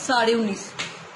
19.5.